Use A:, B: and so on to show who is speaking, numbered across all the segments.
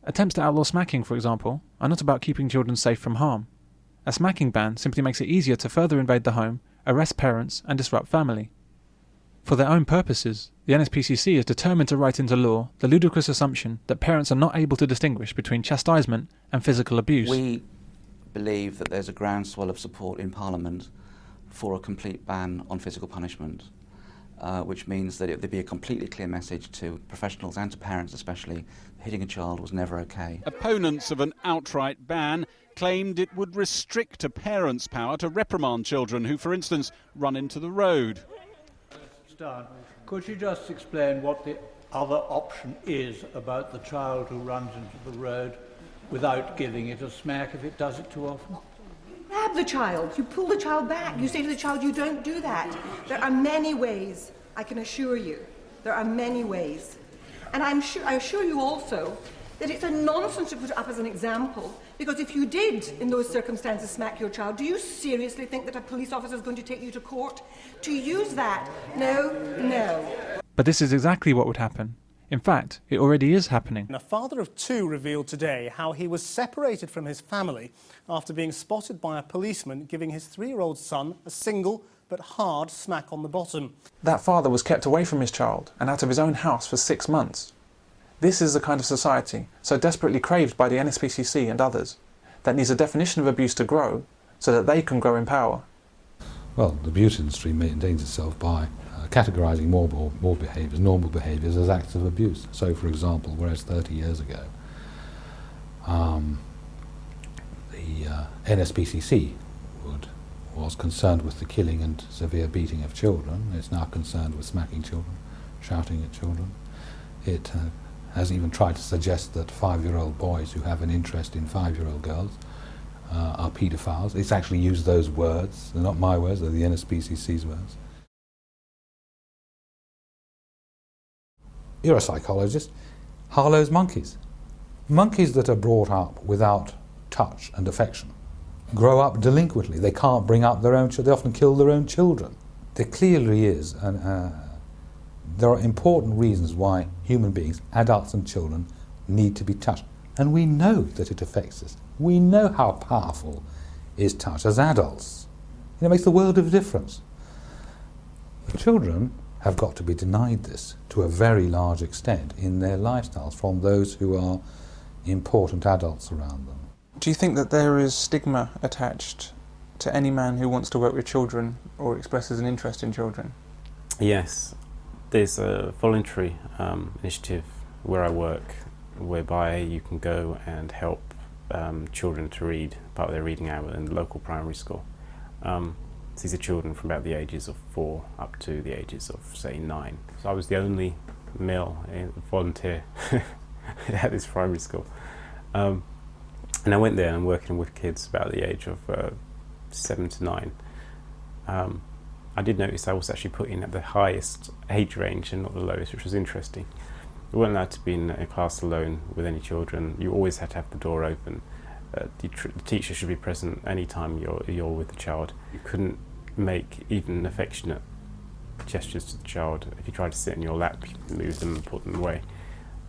A: Attempts to outlaw smacking, for example, are not about keeping children safe from harm. A smacking ban simply makes it easier to further invade the home, arrest parents, and disrupt family. For their own purposes, the NSPCC is determined to write into law the ludicrous assumption that parents are not able to distinguish between chastisement and physical abuse.
B: We believe that there's a groundswell of support in Parliament for a complete ban on physical punishment, which means that it would be a completely clear message to professionals and to parents especially, hitting a child was never okay.
C: Opponents of an outright ban claimed it would restrict a parent's power to reprimand children who, for instance, run into the road.
D: Stan, could you just explain what the other option is about the child who runs into the road without giving it a smack if it does it too often?
E: Grab the child. You pull the child back. You say to the child, you don't do that. There are many ways, I can assure you. There are many ways. And I assure you also that it's a nonsense to put it up as an example, because if you did, in those circumstances, smack your child, do you seriously think that a police officer is going to take you to court to use that? No, no.
A: But this is exactly what would happen. In fact, it already is happening.
F: A father of two revealed today how he was separated from his family after being spotted by a policeman giving his 3-year-old son a single but hard smack on the bottom.
A: That father was kept away from his child and out of his own house for 6 months. This is the kind of society, so desperately craved by the NSPCC and others, that needs a definition of abuse to grow so that they can grow in power.
G: Well, the abuse industry maintains itself by categorising more behaviours, normal behaviours, as acts of abuse. So, for example, whereas 30 years ago the NSPCC was concerned with the killing and severe beating of children, it's now concerned with smacking children, shouting at children. It has even tried to suggest that 5-year-old boys who have an interest in 5-year-old girls are paedophiles. It's actually used those words. They're not my words, they're the NSPCC's words. You're a psychologist. Harlow's monkeys. Monkeys that are brought up without touch and affection grow up delinquently. They can't bring up their own children. They often kill their own children. There clearly is, there are important reasons why human beings, adults and children, need to be touched. And we know that it affects us. We know how powerful is touch as adults. It makes the world of difference. The children have got to be denied this to a very large extent in their lifestyles from those who are important adults around them.
H: Do you think that there is stigma attached to any man who wants to work with children or expresses an interest in children?
I: Yes. There's a voluntary initiative where I work whereby you can go and help children to read part of their reading hour in the local primary school. These are children from about the ages of 4 up to the ages of, say, 9. So I was the only male volunteer at this primary school. And I went there and I'm working with kids about the age of 7 to 9. I did notice I was actually put in at the highest age range and not the lowest, which was interesting. We weren't allowed to be in a class alone with any children. You always had to have the door open. The teacher should be present any time you're with the child. You couldn't make even affectionate gestures to the child. If you tried to sit in your lap, you could move them and put them away.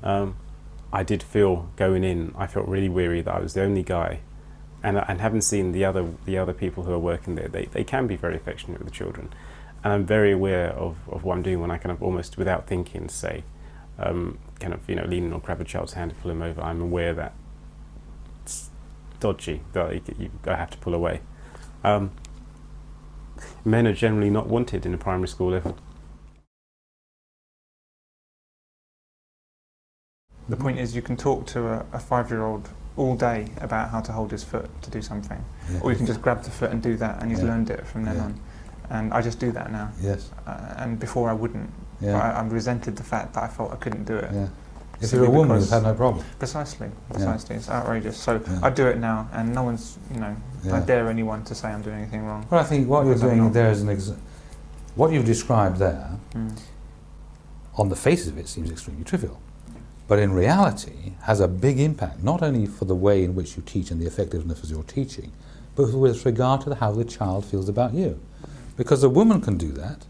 I: I did feel, going in, I felt really weary that I was the only guy. And having seen the other people who are working there, they can be very affectionate with the children. And I'm very aware of what I'm doing when I kind of almost without thinking say, lean or grab a child's hand and pull him over. I'm aware that it's dodgy, that I have to pull away. Men are generally not wanted in a primary school level.
H: The point is you can talk to a 5-year-old all day about how to hold his foot to do something. Yeah. Or you can just grab the foot and do that, and he's learned it from then on. And I just do that now.
G: Yes.
H: And before I wouldn't.
G: Yeah.
H: I resented the fact that I felt I couldn't do it.
G: Yeah. If you're a woman, you've had no problem.
H: Precisely. It's outrageous. So I do it now, and no one's, I dare anyone to say I'm doing anything wrong.
G: Well, I think what you're doing there is what you've described there, on the face of it, seems extremely trivial. But in reality has a big impact, not only for the way in which you teach and the effectiveness of your teaching, but with regard to how the child feels about you. Because a woman can do that,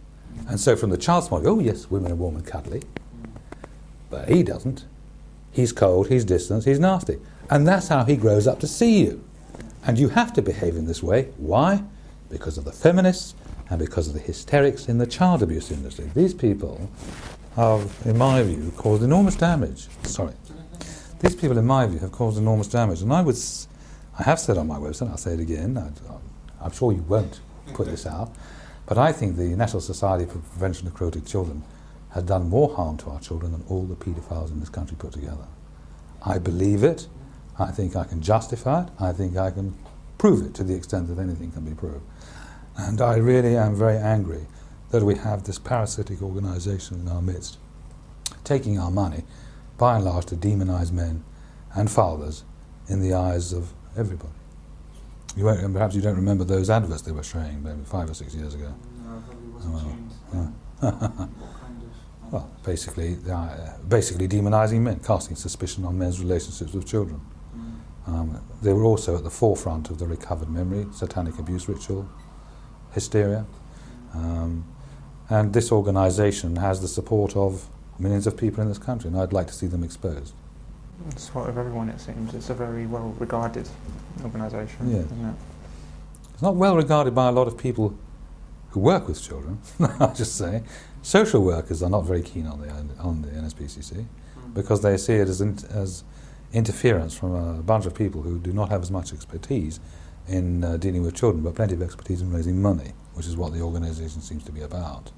G: and so from the child's point, oh yes, women are warm and cuddly, but he doesn't. he's cold, he's distant, he's nasty. And that's how he grows up to see you. And you have to behave in this way. Why? Because of the feminists and because of the hysterics in the child abuse industry. These people have, in my view, caused enormous damage. These people, in my view, have caused enormous damage. And I have said on my website, I'll say it again, I'm sure you won't put this out, but I think the National Society for Prevention of Cruelty to Children has done more harm to our children than all the paedophiles in this country put together. I believe it. I think I can justify it. I think I can prove it to the extent that anything can be proved. And I really am very angry that we have this parasitic organisation in our midst, taking our money, by and large, to demonise men and fathers in the eyes of everybody. Perhaps you don't remember those adverts they were showing maybe 5 or 6 years ago.
H: No, I probably wasn't tuned.
G: Well, basically demonising men, casting suspicion on men's relationships with children. They were also at the forefront of the recovered memory, satanic abuse ritual, hysteria. And this organisation has the support of millions of people in this country, and I'd like to see them exposed.
H: It's what of everyone, it seems. It's a very well-regarded organisation,
G: Yeah.
H: isn't it?
G: It's not well regarded by a lot of people who work with children, I'll just say. Social workers are not very keen on the NSPCC because they see it as interference from a bunch of people who do not have as much expertise in dealing with children, but plenty of expertise in raising money, which is what the organisation seems to be about.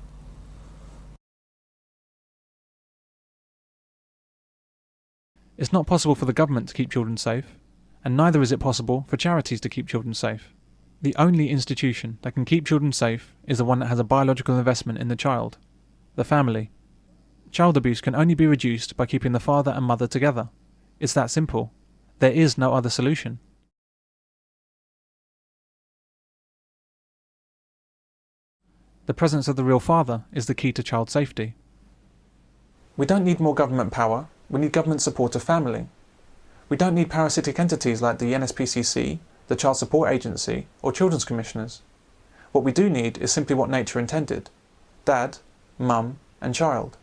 A: It's not possible for the government to keep children safe, and neither is it possible for charities to keep children safe. The only institution that can keep children safe is the one that has a biological investment in the child, the family. Child abuse can only be reduced by keeping the father and mother together. It's that simple. There is no other solution. The presence of the real father is the key to child safety. We don't need more government power. We need government support of family. We don't need parasitic entities like the NSPCC, the Child Support Agency, or Children's Commissioners. What we do need is simply what nature intended: dad, mum, and child.